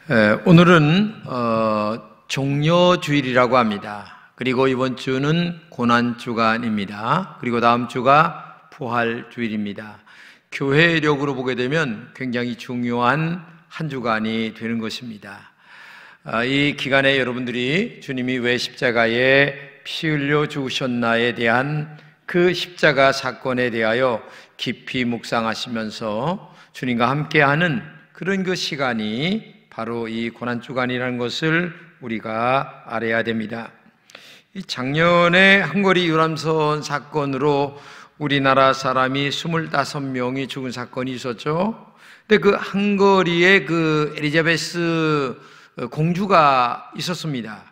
오늘은 종려주일이라고 합니다. 그리고 이번 주는 고난주간입니다. 그리고 다음 주가 부활주일입니다. 교회력으로 보게 되면 굉장히 중요한 한 주간이 되는 것입니다. 이 기간에 여러분들이 주님이 왜 십자가에 피 흘려 죽으셨나에 대한 그 십자가 사건에 대하여 깊이 묵상하시면서 주님과 함께하는 그런 그 시간이 바로 이 고난주간이라는 것을 우리가 알아야 됩니다. 이 작년에 한거리 유람선 사건으로 우리나라 사람이 25명이 죽은 사건이 있었죠. 근데 그 한거리에 그 엘리자베스 공주가 있었습니다.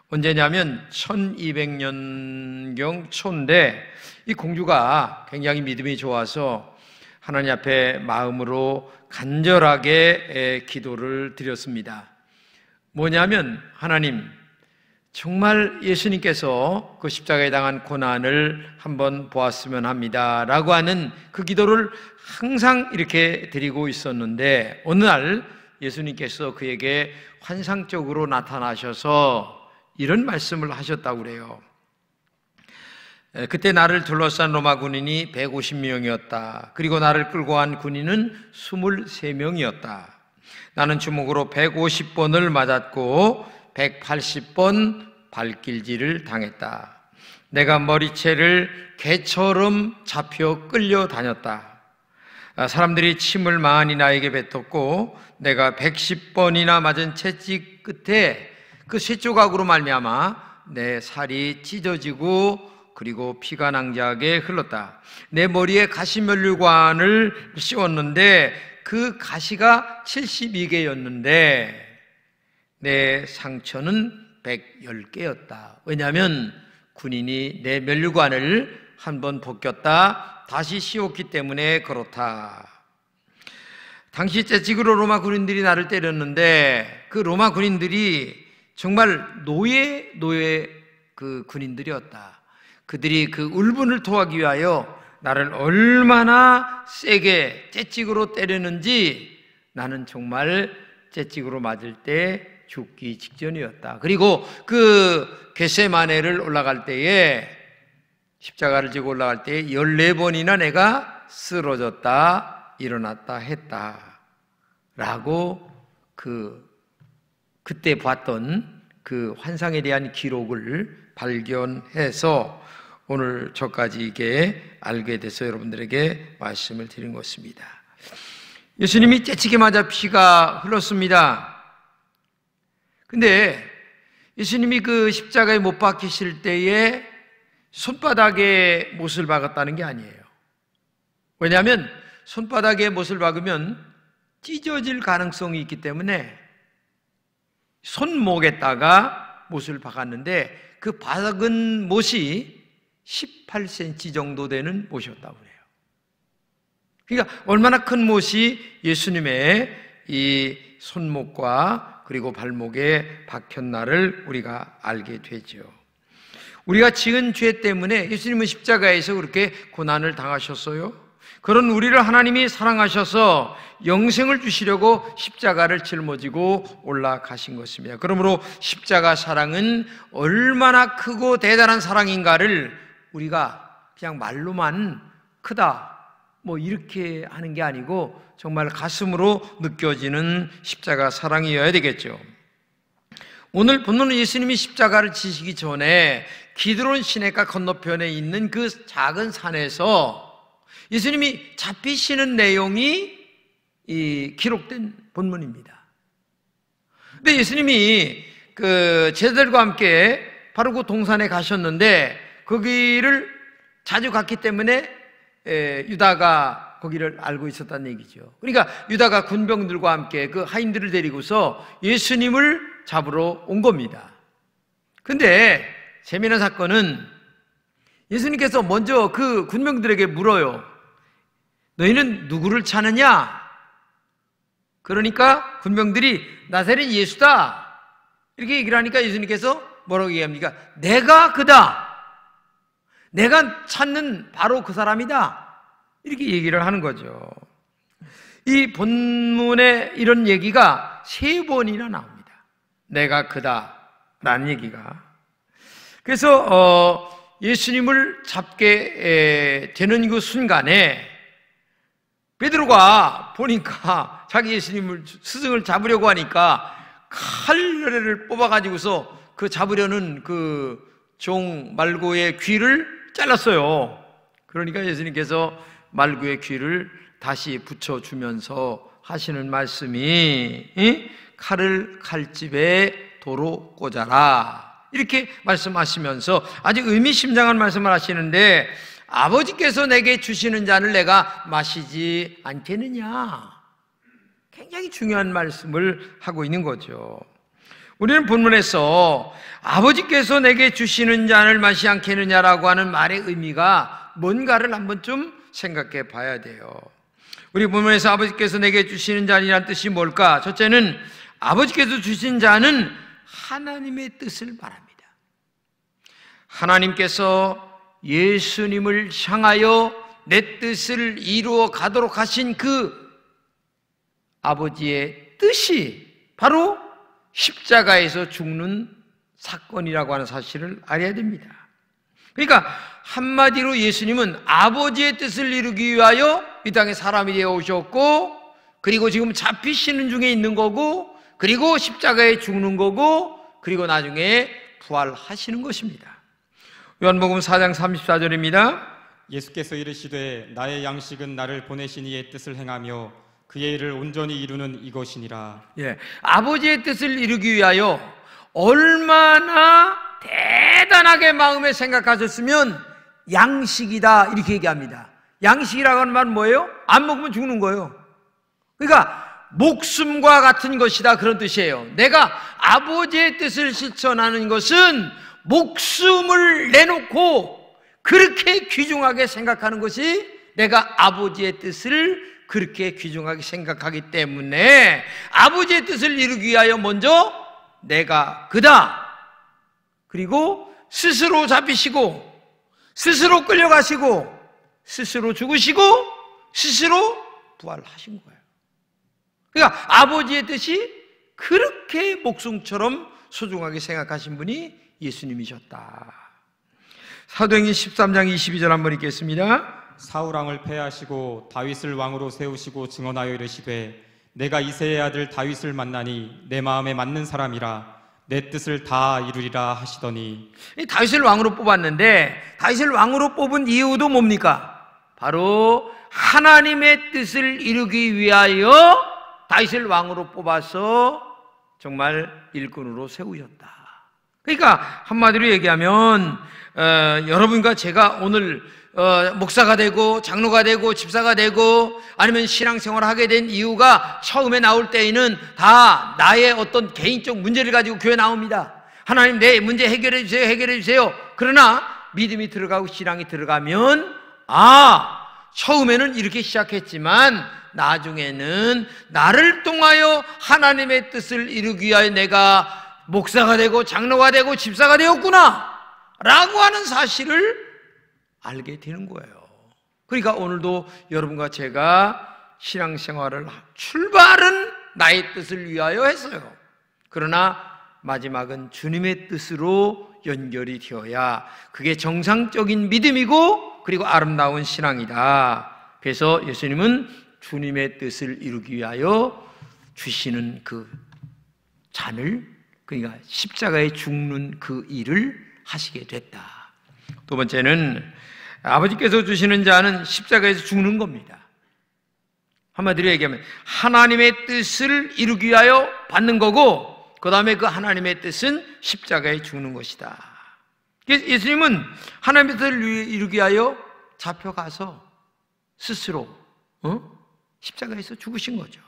언제냐면 1200년경 초인데 이 공주가 굉장히 믿음이 좋아서 하나님 앞에 마음으로 간절하게 기도를 드렸습니다. 뭐냐면, 하나님, 정말 예수님께서 그 십자가에 당한 고난을 한번 보았으면 합니다 라고 하는 그 기도를 항상 이렇게 드리고 있었는데, 어느 날 예수님께서 그에게 환상적으로 나타나셔서 이런 말씀을 하셨다고 그래요. 그때 나를 둘러싼 로마 군인이 150명이었다. 그리고 나를 끌고 간 군인은 23명이었다. 나는 주먹으로 150번을 맞았고 180번 발길질을 당했다. 내가 머리채를 개처럼 잡혀 끌려다녔다. 사람들이 침을 많이 나에게 뱉었고 내가 110번이나 맞은 채찍 끝에 그 쇠조각으로 말미암아 내 살이 찢어지고 그리고 피가 낭자하게 흘렀다. 내 머리에 가시면류관을 씌웠는데 그 가시가 72개였는데 내 상처는 110개였다. 왜냐하면 군인이 내 면류관을 한번 벗겼다 다시 씌웠기 때문에 그렇다. 당시 채찍으로 로마 군인들이 나를 때렸는데 그 로마 군인들이 정말 노예 그 군인들이었다. 그들이 그 울분을 토하기 위하여 나를 얼마나 세게 채찍으로 때렸는지 나는 정말 채찍으로 맞을 때 죽기 직전이었다. 그리고 그 겟세마네를 올라갈 때에 십자가를 지고 올라갈 때에 14번이나 내가 쓰러졌다 일어났다 했다 라고 그때 봤던 그 환상에 대한 기록을 발견해서 오늘 저까지 이게 알게 돼서 여러분들에게 말씀을 드린 것입니다. 예수님이 채찍에 맞아 피가 흘렀습니다. 근데 예수님이 그 십자가에 못 박히실 때에 손바닥에 못을 박았다는 게 아니에요. 왜냐하면 손바닥에 못을 박으면 찢어질 가능성이 있기 때문에 손목에다가 못을 박았는데 그 박은 못이 18cm 정도 되는 못이었다고 해요. 그러니까 얼마나 큰 못이 예수님의 이 손목과 그리고 발목에 박혔나를 우리가 알게 되죠. 우리가 지은 죄 때문에 예수님은 십자가에서 그렇게 고난을 당하셨어요. 그런 우리를 하나님이 사랑하셔서 영생을 주시려고 십자가를 짊어지고 올라가신 것입니다. 그러므로 십자가 사랑은 얼마나 크고 대단한 사랑인가를 우리가 그냥 말로만 크다 뭐 이렇게 하는 게 아니고 정말 가슴으로 느껴지는 십자가 사랑이어야 되겠죠. 오늘 본문은 예수님이 십자가를 지시기 전에 기드론 시내가 건너편에 있는 그 작은 산에서 예수님이 잡히시는 내용이 기록된 본문입니다. 근데 예수님이 그 제자들과 함께 바로 그 동산에 가셨는데 거기를 자주 갔기 때문에 유다가 거기를 알고 있었다는 얘기죠. 그러니까 유다가 군병들과 함께 그 하인들을 데리고서 예수님을 잡으러 온 겁니다. 근데 재미난 사건은 예수님께서 먼저 그 군병들에게 물어요. 너희는 누구를 찾느냐? 그러니까 군병들이 나사렛 예수다 이렇게 얘기를 하니까 예수님께서 뭐라고 얘기합니까? 내가 그다. 내가 찾는 바로 그 사람이다 이렇게 얘기를 하는 거죠. 이 본문의 이런 얘기가 3번이나 나옵니다. 내가 그다라는 얘기가. 그래서 예수님을 잡게 되는 그 순간에 베드로가 보니까 자기 예수님을 스승을 잡으려고 하니까 칼날을 뽑아가지고서 그 잡으려는 그 종 말고의 귀를 잘랐어요. 그러니까 예수님께서 말고의 귀를 다시 붙여주면서 하시는 말씀이 칼을 칼집에 도로 꽂아라, 이렇게 말씀하시면서 아주 의미심장한 말씀을 하시는데, 아버지께서 내게 주시는 잔을 내가 마시지 않겠느냐, 굉장히 중요한 말씀을 하고 있는 거죠. 우리는 본문에서 아버지께서 내게 주시는 잔을 마시지 않겠느냐라고 하는 말의 의미가 뭔가를 한번 좀 생각해 봐야 돼요. 우리 본문에서 아버지께서 내게 주시는 잔이란 뜻이 뭘까? 첫째는 아버지께서 주신 잔은 하나님의 뜻을 말합니다. 하나님께서 예수님을 향하여 내 뜻을 이루어 가도록 하신 그 아버지의 뜻이 바로 십자가에서 죽는 사건이라고 하는 사실을 알아야 됩니다. 그러니까 한마디로 예수님은 아버지의 뜻을 이루기 위하여 이 땅에 사람이 되어 오셨고, 그리고 지금 잡히시는 중에 있는 거고, 그리고 십자가에 죽는 거고, 그리고 나중에 부활하시는 것입니다. 요한복음 4장 34절입니다. 예수께서 이르시되 나의 양식은 나를 보내신 이의 뜻을 행하며 그의 일을 온전히 이루는 이것이니라. 아버지의 뜻을 이루기 위하여 얼마나 대단하게 마음에 생각하셨으면 양식이다, 이렇게 얘기합니다. 양식이라고 하는 말은 뭐예요? 안 먹으면 죽는 거예요. 그러니까 목숨과 같은 것이다, 그런 뜻이에요. 내가 아버지의 뜻을 실천하는 것은 목숨을 내놓고 그렇게 귀중하게 생각하는 것이, 내가 아버지의 뜻을 그렇게 귀중하게 생각하기 때문에 아버지의 뜻을 이루기 위하여 먼저 내가 그다, 그리고 스스로 잡히시고 스스로 끌려가시고 스스로 죽으시고 스스로 부활하신 거예요. 그러니까 아버지의 뜻이 그렇게 목숨처럼 소중하게 생각하신 분이 예수님이셨다. 사도행전 13장 22절 한번 읽겠습니다. 사울왕을 패하시고 다윗을 왕으로 세우시고 증언하여 이르시되 내가 이새의 아들 다윗을 만나니 내 마음에 맞는 사람이라 내 뜻을 다 이루리라 하시더니, 다윗을 왕으로 뽑았는데 다윗을 왕으로 뽑은 이유도 뭡니까? 바로 하나님의 뜻을 이루기 위하여 다윗을 왕으로 뽑아서 정말 일꾼으로 세우셨다. 그러니까 한마디로 얘기하면 여러분과 제가 오늘 목사가 되고 장로가 되고 집사가 되고 아니면 신앙생활을 하게 된 이유가 처음에 나올 때에는 다 나의 어떤 개인적 문제를 가지고 교회 나옵니다. 하나님, 내 문제 해결해 주세요, 해결해 주세요. 그러나 믿음이 들어가고 신앙이 들어가면 처음에는 이렇게 시작했지만 나중에는 나를 통하여 하나님의 뜻을 이루기 위하여 내가 목사가 되고 장로가 되고 집사가 되었구나 라고 하는 사실을 알게 되는 거예요. 그러니까 오늘도 여러분과 제가 신앙생활을 출발은 나의 뜻을 위하여 했어요. 그러나 마지막은 주님의 뜻으로 연결이 되어야 그게 정상적인 믿음이고 그리고 아름다운 신앙이다. 그래서 예수님은 주님의 뜻을 이루기 위하여 주시는 그 잔을, 그러니까 십자가에 죽는 그 일을 하시게 됐다. 두 번째는 아버지께서 주시는 자는 십자가에서 죽는 겁니다. 한마디로 얘기하면 하나님의 뜻을 이루기 위하여 받는 거고, 그 다음에 그 하나님의 뜻은 십자가에 죽는 것이다. 예수님은 하나님의 뜻을 이루기 위하여 잡혀가서 스스로 십자가에서 죽으신 거죠.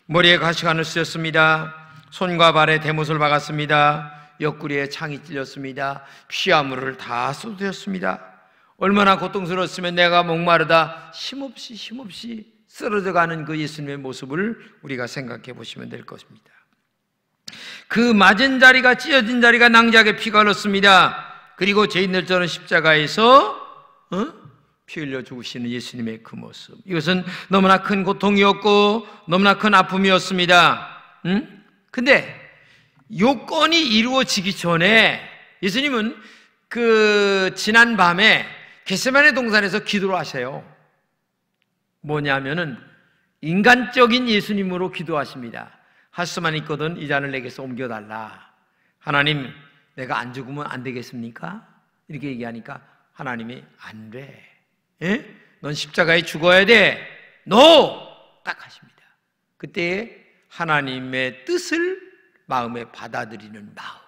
머리에 가시관을 쓰셨습니다. 손과 발에 대못을 박았습니다. 옆구리에 창이 찔렸습니다. 피와 물을 다 쏟으셨습니다. 얼마나 고통스러웠으면 내가 목마르다 힘없이 쓰러져가는 그 예수님의 모습을 우리가 생각해 보시면 될 것입니다. 그 맞은 자리가, 찢어진 자리가 낭자하게 피가 흘렀습니다. 그리고 죄인들처럼 십자가에서 피 흘려 죽으시는 예수님의 그 모습, 이것은 너무나 큰 고통이었고 너무나 큰 아픔이었습니다. 응? 근데 요건이 이루어지기 전에 예수님은 지난 밤에 겟세마네 동산에서 기도를 하세요. 뭐냐면은 인간적인 예수님으로 기도하십니다. 할 수만 있거든 이 잔을 내게서 옮겨달라. 하나님, 내가 안 죽으면 안 되겠습니까? 이렇게 얘기하니까 하나님이 안 돼. 예? 넌 십자가에 죽어야 돼. NO! 딱 하십니다. 그때 하나님의 뜻을 마음에 받아들이는 마음.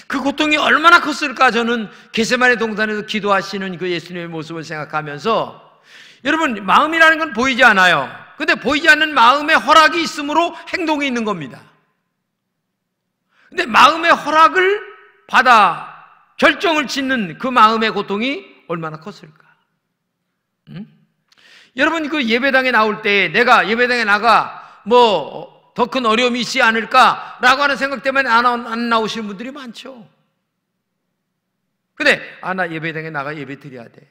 그 고통이 얼마나 컸을까. 저는 겟세마네 동산에서 기도하시는 그 예수님의 모습을 생각하면서, 여러분, 마음이라는 건 보이지 않아요. 근데 보이지 않는 마음의 허락이 있으므로 행동이 있는 겁니다. 근데 마음의 허락을 받아 결정을 짓는 그 마음의 고통이 얼마나 컸을까. 응? 여러분, 그 예배당에 나올 때 내가 예배당에 나가 더 큰 어려움이 있지 않을까라고 하는 생각 때문에 안 나오시는 분들이 많죠. 근데 나 예배당에 나가 예배 드려야 돼.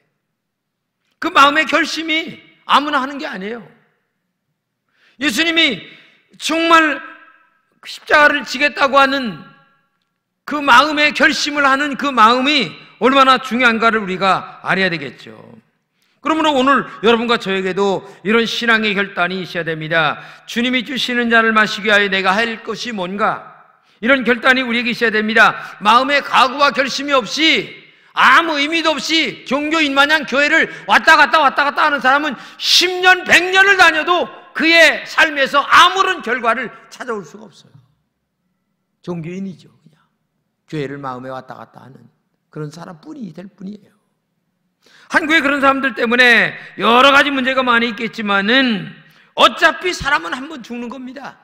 그 마음의 결심이 아무나 하는 게 아니에요. 예수님이 정말 십자가를 지겠다고 하는 그 마음의 결심을 하는 그 마음이 얼마나 중요한가를 우리가 알아야 되겠죠. 그러므로 오늘 여러분과 저에게도 이런 신앙의 결단이 있어야 됩니다. 주님이 주시는 잔을 마시기 위하여 내가 할 것이 뭔가, 이런 결단이 우리에게 있어야 됩니다. 마음의 각오와 결심이 없이, 아무 의미도 없이 종교인 마냥 교회를 왔다 갔다 하는 사람은 10년, 100년을 다녀도 그의 삶에서 아무런 결과를 찾아올 수가 없어요. 종교인이죠. 그냥 교회를 마음에 왔다 갔다 하는 그런 사람뿐이 될 뿐이에요. 한국에 그런 사람들 때문에 여러 가지 문제가 많이 있겠지만은 어차피 사람은 한 번 죽는 겁니다.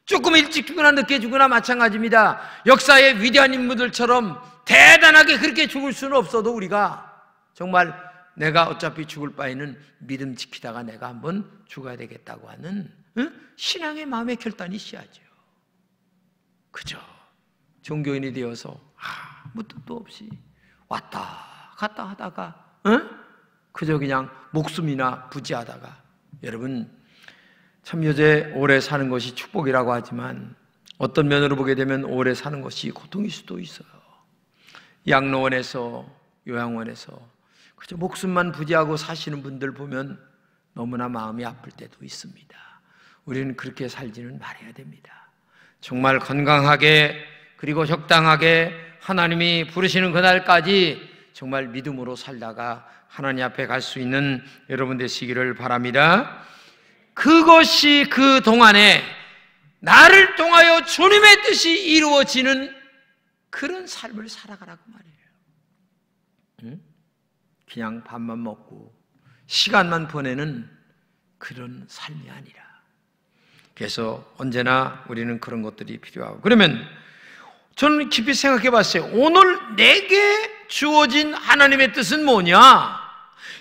조금 일찍 죽거나 늦게 죽거나 마찬가지입니다. 역사의 위대한 인물들처럼 대단하게 그렇게 죽을 수는 없어도 우리가 정말 내가 어차피 죽을 바에는 믿음 지키다가 내가 한번 죽어야 되겠다고 하는 신앙의 마음의 결단이 있어야죠. 그죠? 종교인이 되어서 아무 뜻도 없이 왔다 갔다 하다가 그저 그냥 목숨이나 부지하다가, 여러분, 참 요새 오래 사는 것이 축복이라고 하지만 어떤 면으로 보게 되면 오래 사는 것이 고통일 수도 있어요. 양로원에서, 요양원에서 그저 목숨만 부지하고 사시는 분들 보면 너무나 마음이 아플 때도 있습니다. 우리는 그렇게 살지는 말아야 됩니다. 정말 건강하게, 그리고 적당하게 하나님이 부르시는 그날까지 정말 믿음으로 살다가 하나님 앞에 갈 수 있는 여러분 되시기를 바랍니다. 그것이 그 동안에 나를 통하여 주님의 뜻이 이루어지는 그런 삶을 살아가라고 말이에요. 그냥 밥만 먹고 시간만 보내는 그런 삶이 아니라. 그래서 언제나 우리는 그런 것들이 필요하고, 그러면 저는 깊이 생각해 봤어요. 오늘 내게 주어진 하나님의 뜻은 뭐냐?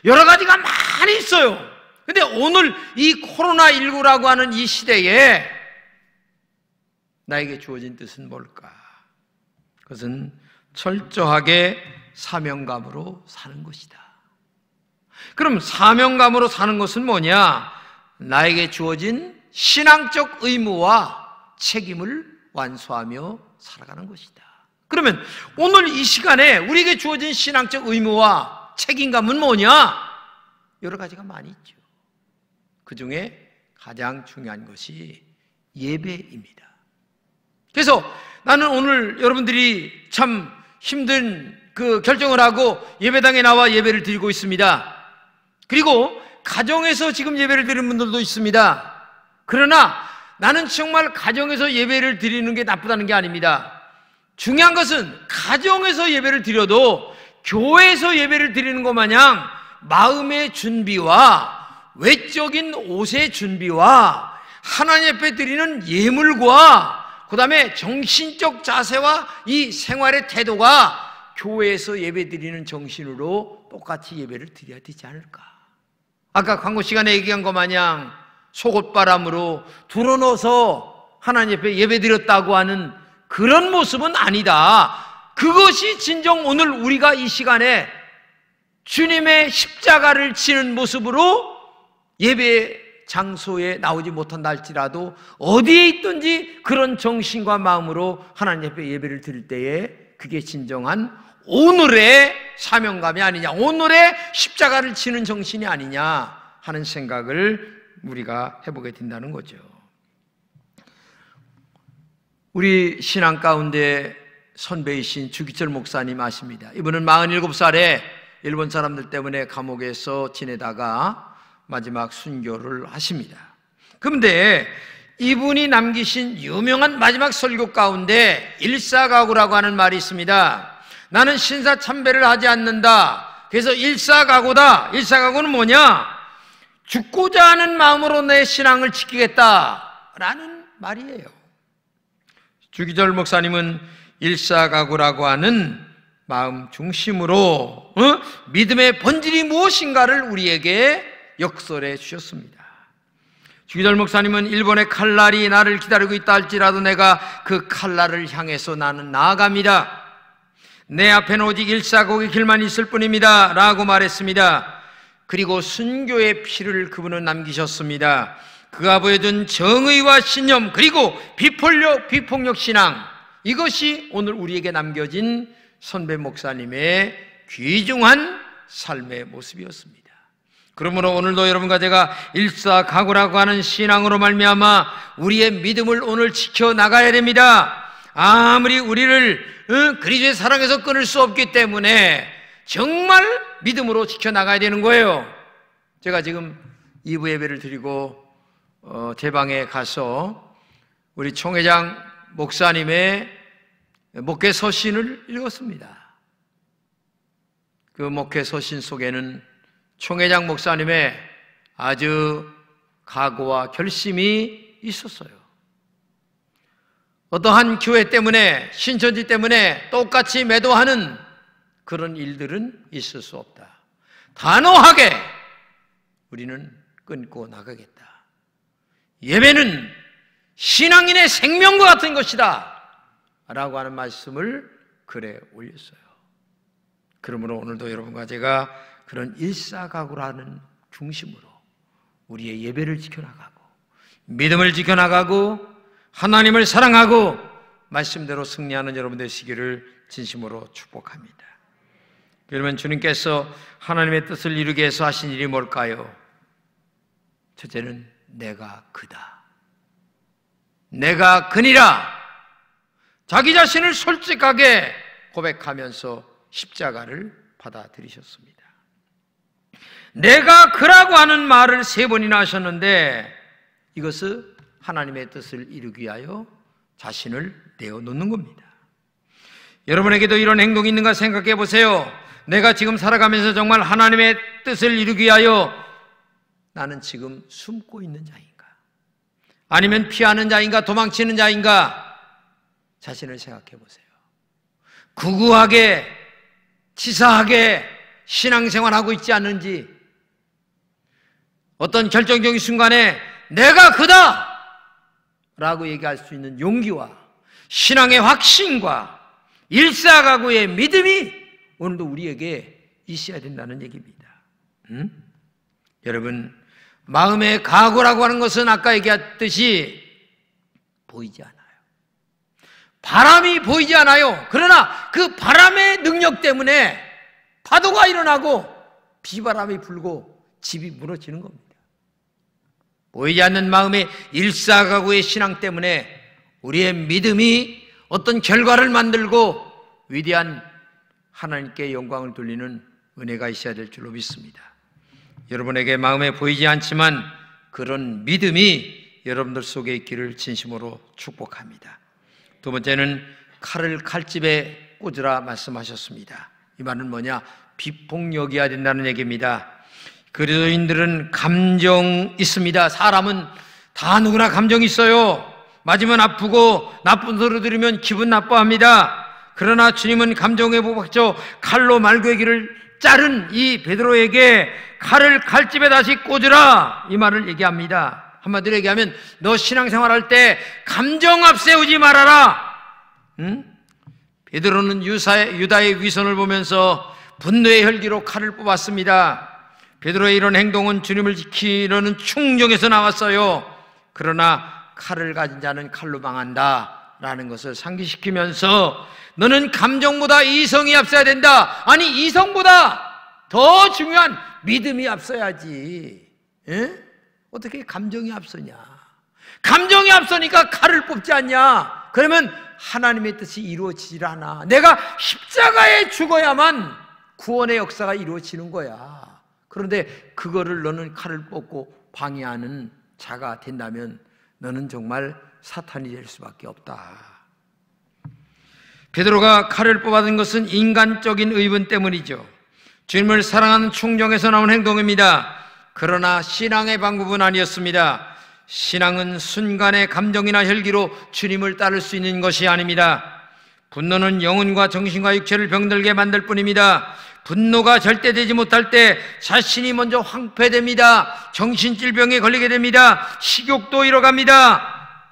여러 가지가 많이 있어요. 근데 오늘 이 코로나19라고 하는 이 시대에 나에게 주어진 뜻은 뭘까? 그것은 철저하게 사명감으로 사는 것이다. 그럼 사명감으로 사는 것은 뭐냐? 나에게 주어진 신앙적 의무와 책임을 완수하며 살아가는 것이다. 그러면 오늘 이 시간에 우리에게 주어진 신앙적 의무와 책임감은 뭐냐? 여러 가지가 많이 있죠. 그 중에 가장 중요한 것이 예배입니다. 그래서 나는 오늘 여러분들이 참 힘든 그 결정을 하고 예배당에 나와 예배를 드리고 있습니다. 그리고 가정에서 지금 예배를 드리는 분들도 있습니다. 그러나 나는 정말 가정에서 예배를 드리는 게 나쁘다는 게 아닙니다. 중요한 것은 가정에서 예배를 드려도 교회에서 예배를 드리는 것 마냥 마음의 준비와 외적인 옷의 준비와 하나님 앞에 드리는 예물과 그 다음에 정신적 자세와 이 생활의 태도가 교회에서 예배 드리는 정신으로 똑같이 예배를 드려야 되지 않을까. 아까 광고 시간에 얘기한 것 마냥 속옷바람으로 둘러넣어서 하나님 앞에 예배 드렸다고 하는 그런 모습은 아니다. 그것이 진정 오늘 우리가 이 시간에 주님의 십자가를 지는 모습으로 예배 장소에 나오지 못한다 할지라도 어디에 있든지 그런 정신과 마음으로 하나님 앞에 예배를 드릴 때에 그게 진정한 오늘의 사명감이 아니냐, 오늘의 십자가를 지는 정신이 아니냐 하는 생각을 우리가 해보게 된다는 거죠. 우리 신앙 가운데 선배이신 주기철 목사님 아십니다. 이분은 47살에 일본 사람들 때문에 감옥에서 지내다가 마지막 순교를 하십니다. 그런데 이분이 남기신 유명한 마지막 설교 가운데 일사각오라고 하는 말이 있습니다. 나는 신사참배를 하지 않는다. 그래서 일사각오다. 일사각오는 뭐냐? 죽고자 하는 마음으로 내 신앙을 지키겠다라는 말이에요. 주기철 목사님은 일사각오라고 하는 마음 중심으로 믿음의 본질이 무엇인가를 우리에게 역설해 주셨습니다. 주기철 목사님은 일본의 칼날이 나를 기다리고 있다 할지라도 내가 그 칼날을 향해서 나는 나아갑니다. 내 앞에는 오직 일사각오의 길만 있을 뿐입니다 라고 말했습니다. 그리고 순교의 피를 그분은 남기셨습니다. 그가 보여준 정의와 신념, 그리고 비폭력 신앙, 이것이 오늘 우리에게 남겨진 선배 목사님의 귀중한 삶의 모습이었습니다. 그러므로 오늘도 여러분과 제가 일사각오라고 하는 신앙으로 말미암아 우리의 믿음을 오늘 지켜나가야 됩니다. 아무리 우리를 그리스도의 사랑에서 끊을 수 없기 때문에 정말 믿음으로 지켜나가야 되는 거예요. 제가 지금 2부 예배를 드리고 제 방에 가서 우리 총회장 목사님의 목회 서신을 읽었습니다. 그 목회 서신 속에는 총회장 목사님의 아주 각오와 결심이 있었어요. 어떠한 교회 때문에, 신천지 때문에 똑같이 매도하는 그런 일들은 있을 수 없다. 단호하게 우리는 끊고 나가겠다. 예배는 신앙인의 생명과 같은 것이다 라고 하는 말씀을 글에 올렸어요. 그러므로 오늘도 여러분과 제가 그런 일사각오라는 중심으로 우리의 예배를 지켜나가고 믿음을 지켜나가고 하나님을 사랑하고 말씀대로 승리하는 여러분 되시기를 진심으로 축복합니다. 그러면 주님께서 하나님의 뜻을 이루기 위해서 하신 일이 뭘까요? 첫째는 내가 그다. 내가 그니라. 자기 자신을 솔직하게 고백하면서 십자가를 받아들이셨습니다. 내가 그라고 하는 말을 3번이나 하셨는데 이것은 하나님의 뜻을 이루기 위하여 자신을 내어놓는 겁니다. 여러분에게도 이런 행동이 있는가 생각해 보세요. 내가 지금 살아가면서 정말 하나님의 뜻을 이루기 위하여 나는 지금 숨고 있는 자인가? 아니면 피하는 자인가? 도망치는 자인가? 자신을 생각해 보세요. 구구하게, 치사하게 신앙생활하고 있지 않는지, 어떤 결정적인 순간에 내가 그다! 라고 얘기할 수 있는 용기와 신앙의 확신과 일사각오의 믿음이 오늘도 우리에게 있어야 된다는 얘기입니다. 여러분, 마음의 각오라고 하는 것은 아까 얘기했듯이 보이지 않아요. 바람이 보이지 않아요. 그러나 그 바람의 능력 때문에 파도가 일어나고 비바람이 불고 집이 무너지는 겁니다. 보이지 않는 마음의 일사각오의 신앙 때문에 우리의 믿음이 어떤 결과를 만들고 위대한 하나님께 영광을 돌리는 은혜가 있어야 될 줄로 믿습니다. 여러분에게 마음에 보이지 않지만 그런 믿음이 여러분들 속에 있기를 진심으로 축복합니다. 두 번째는 칼을 칼집에 꽂으라 말씀하셨습니다. 이 말은 뭐냐? 비폭력이어야 된다는 얘기입니다. 그리스도인들은 감정 있습니다. 사람은 다 누구나 감정이 있어요. 맞으면 아프고 나쁜 소리 들으면 기분 나빠합니다. 그러나 주님은 감정에 부박혀 칼로 말고기를 자른 이 베드로에게 칼을 칼집에 다시 꽂으라 이 말을 얘기합니다. 한마디로 얘기하면 너 신앙생활할 때 감정 앞세우지 말아라. 베드로는 유다의 위선을 보면서 분노의 혈기로 칼을 뽑았습니다. 베드로의 이런 행동은 주님을 지키려는 충정에서 나왔어요. 그러나 칼을 가진 자는 칼로 망한다 라는 것을 상기시키면서 너는 감정보다 이성이 앞서야 된다. 아니, 이성보다 더 중요한 믿음이 앞서야지. 에? 어떻게 감정이 앞서냐? 감정이 앞서니까 칼을 뽑지 않냐? 그러면 하나님의 뜻이 이루어지질 않아. 내가 십자가에 죽어야만 구원의 역사가 이루어지는 거야. 그런데 그거를 너는 칼을 뽑고 방해하는 자가 된다면 너는 정말 사탄이 될 수밖에 없다. 베드로가 칼을 뽑아든 것은 인간적인 의분 때문이죠. 주님을 사랑하는 충정에서 나온 행동입니다. 그러나 신앙의 방법은 아니었습니다. 신앙은 순간의 감정이나 혈기로 주님을 따를 수 있는 것이 아닙니다. 분노는 영혼과 정신과 육체를 병들게 만들 뿐입니다. 분노가 절대되지 못할 때 자신이 먼저 황폐됩니다. 정신질병에 걸리게 됩니다. 식욕도 잃어갑니다.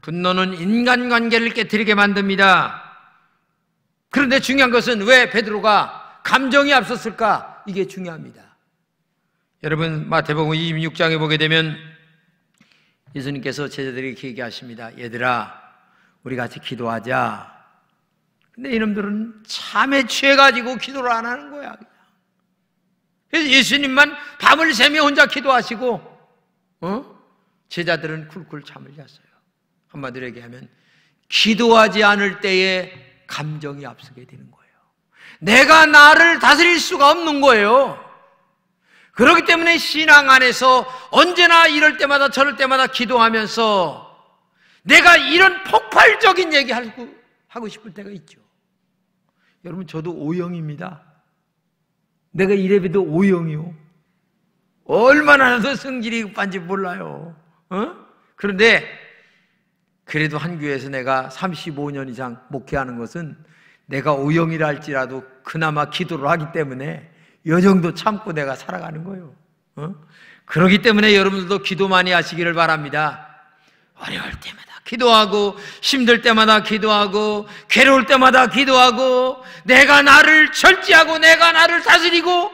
분노는 인간관계를 깨트리게 만듭니다. 그런데 중요한 것은 왜 베드로가 감정이 앞섰을까? 이게 중요합니다. 여러분, 마태복음 26장에 보게 되면 예수님께서 제자들에게 얘기하십니다. 얘들아, 우리 같이 기도하자. 근데 이놈들은 참에 취해가지고 기도를 안 하는 거야. 그래서 예수님만 밤을 새며 혼자 기도하시고, 제자들은 쿨쿨 잠을 잤어요. 한마디로 얘기하면 기도하지 않을 때에 감정이 앞서게 되는 거예요. 내가 나를 다스릴 수가 없는 거예요. 그렇기 때문에 신앙 안에서 언제나 이럴 때마다 저럴 때마다 기도하면서 내가 이런 폭발적인 얘기 하고 싶을 때가 있죠. 여러분, 저도 O형입니다. 내가 이래봬도 O형이요. 얼마나 더 성질이 급한지 몰라요. 그런데 그래도 한 교회에서 내가 35년 이상 목회하는 것은 내가 O형이라 할지라도 그나마 기도를 하기 때문에 이 정도 참고 내가 살아가는 거예요. 그렇기 때문에 여러분들도 기도 많이 하시기를 바랍니다. 어려울 때마다 기도하고, 힘들 때마다 기도하고, 괴로울 때마다 기도하고, 내가 나를 절제하고 내가 나를 다스리고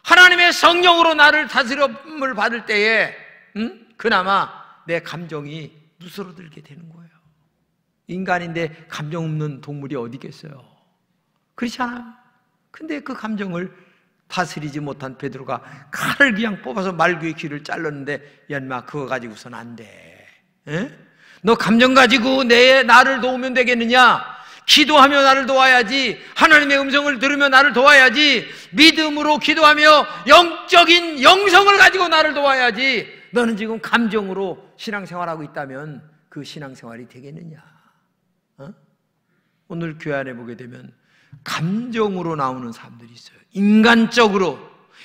하나님의 성령으로 나를 다스림을 받을 때에 그나마 내 감정이 누스러들게 되는 거예요. 인간인데 감정 없는 동물이 어디 있겠어요? 그렇지 않아요? 근데 그 감정을 다스리지 못한 베드로가 칼을 그냥 뽑아서 말구의 귀를 잘랐는데, 야 인마, 그거 가지고선 안 돼. 에? 너 감정 가지고 나를 도우면 되겠느냐? 기도하며 나를 도와야지. 하나님의 음성을 들으며 나를 도와야지. 믿음으로 기도하며 영적인 영성을 가지고 나를 도와야지. 너는 지금 감정으로 신앙생활하고 있다면 그 신앙생활이 되겠느냐? 오늘 교회 안에 보게 되면 감정으로 나오는 사람들이 있어요. 인간적으로,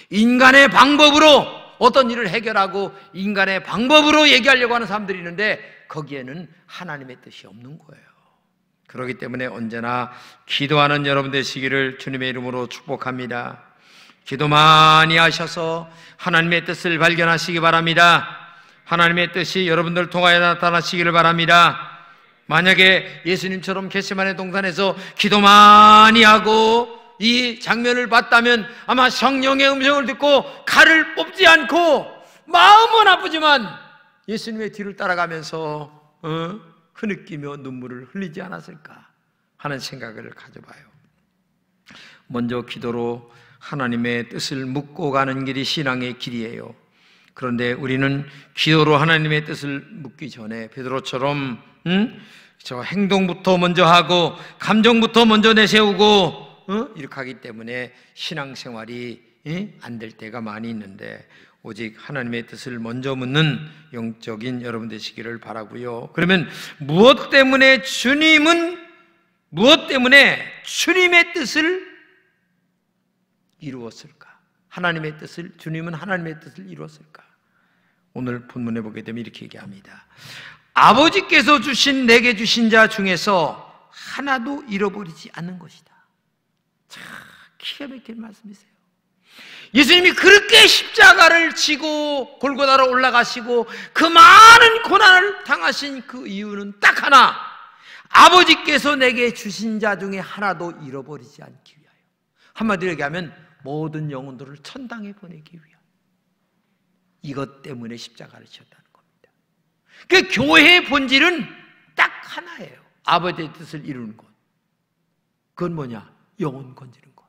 인간의 방법으로 어떤 일을 해결하고 인간의 방법으로 얘기하려고 하는 사람들이 있는데 거기에는 하나님의 뜻이 없는 거예요. 그렇기 때문에 언제나 기도하는 여러분 되시기를 주님의 이름으로 축복합니다. 기도 많이 하셔서 하나님의 뜻을 발견하시기 바랍니다. 하나님의 뜻이 여러분들 통하여 나타나시기를 바랍니다. 만약에 예수님처럼 겟세마네 동산에서 기도 많이 하고 이 장면을 봤다면 아마 성령의 음성을 듣고 칼을 뽑지 않고 마음은 아프지만 예수님의 뒤를 따라가면서 흐느끼며 눈물을 흘리지 않았을까 하는 생각을 가져봐요. 먼저 기도로 하나님의 뜻을 묻고 가는 길이 신앙의 길이에요. 그런데 우리는 기도로 하나님의 뜻을 묻기 전에 베드로처럼 저 행동부터 먼저 하고 감정부터 먼저 내세우고 이렇게 하기 때문에 신앙생활이 안 될 때가 많이 있는데 오직 하나님의 뜻을 먼저 묻는 영적인 여러분 되시기를 바라고요. 그러면 무엇 때문에 주님의 뜻을 이루었을까? 하나님의 뜻을, 주님은 하나님의 뜻을 이루었을까? 오늘 본문에 보게 되면 이렇게 얘기합니다. 아버지께서 내게 주신 자 중에서 하나도 잃어버리지 않는 것이다. 참 기가 막힌 말씀이세요. 예수님이 그렇게 십자가를 지고 골고다로 올라가시고 그 많은 고난을 당하신 그 이유는 딱 하나, 아버지께서 내게 주신 자 중에 하나도 잃어버리지 않기 위하여. 한마디로 얘기하면 모든 영혼들을 천당에 보내기 위하여. 이것 때문에 십자가를 지었다는 겁니다. 그 교회의 본질은 딱 하나예요. 아버지의 뜻을 이루는 것. 그건 뭐냐? 영혼 건지는 것.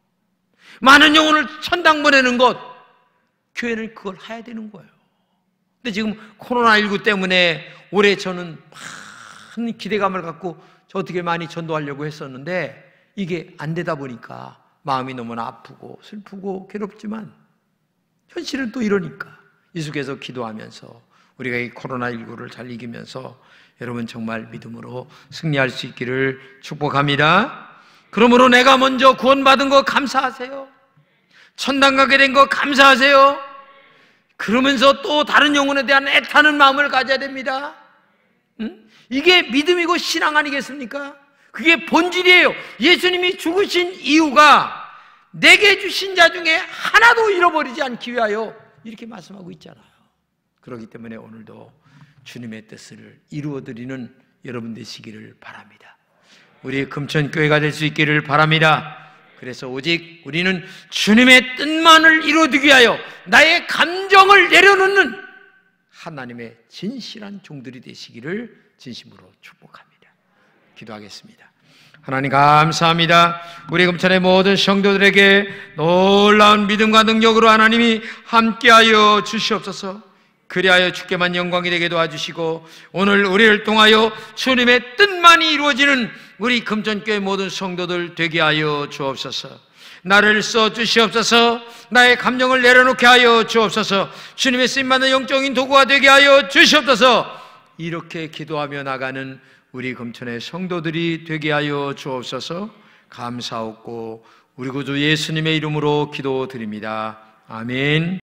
많은 영혼을 천당 보내는 것. 교회는 그걸 해야 되는 거예요. 근데 지금 코로나19 때문에 올해 저는 많은 기대감을 갖고 저 어떻게 많이 전도하려고 했었는데 이게 안 되다 보니까 마음이 너무나 아프고 슬프고 괴롭지만 현실은 또 이러니까 이 속에서 기도하면서 우리가 이 코로나19를 잘 이기면서 여러분 정말 믿음으로 승리할 수 있기를 축복합니다. 그러므로 내가 먼저 구원받은 거 감사하세요. 천당 가게 된 거 감사하세요. 그러면서 또 다른 영혼에 대한 애타는 마음을 가져야 됩니다. 이게 믿음이고 신앙 아니겠습니까? 그게 본질이에요. 예수님이 죽으신 이유가 내게 주신 자 중에 하나도 잃어버리지 않기 위하여 이렇게 말씀하고 있잖아요. 그렇기 때문에 오늘도 주님의 뜻을 이루어드리는 여러분 되시기를 바랍니다. 우리 금천교회가 될 수 있기를 바랍니다. 그래서 오직 우리는 주님의 뜻만을 이루어두기 위하여 나의 감정을 내려놓는 하나님의 진실한 종들이 되시기를 진심으로 축복합니다. 기도하겠습니다. 하나님 감사합니다. 우리 금천의 모든 성도들에게 놀라운 믿음과 능력으로 하나님이 함께하여 주시옵소서. 그리하여 주께만 영광이 되게 도와주시고 오늘 우리를 통하여 주님의 뜻만이 이루어지는 우리 금천교회 모든 성도들 되게 하여 주옵소서. 나를 써주시옵소서. 나의 감정을 내려놓게 하여 주옵소서. 주님의 쓰임받는 영적인 도구가 되게 하여 주시옵소서. 이렇게 기도하며 나가는 우리 금천의 성도들이 되게 하여 주옵소서. 감사하고 우리 구주 예수님의 이름으로 기도드립니다. 아멘.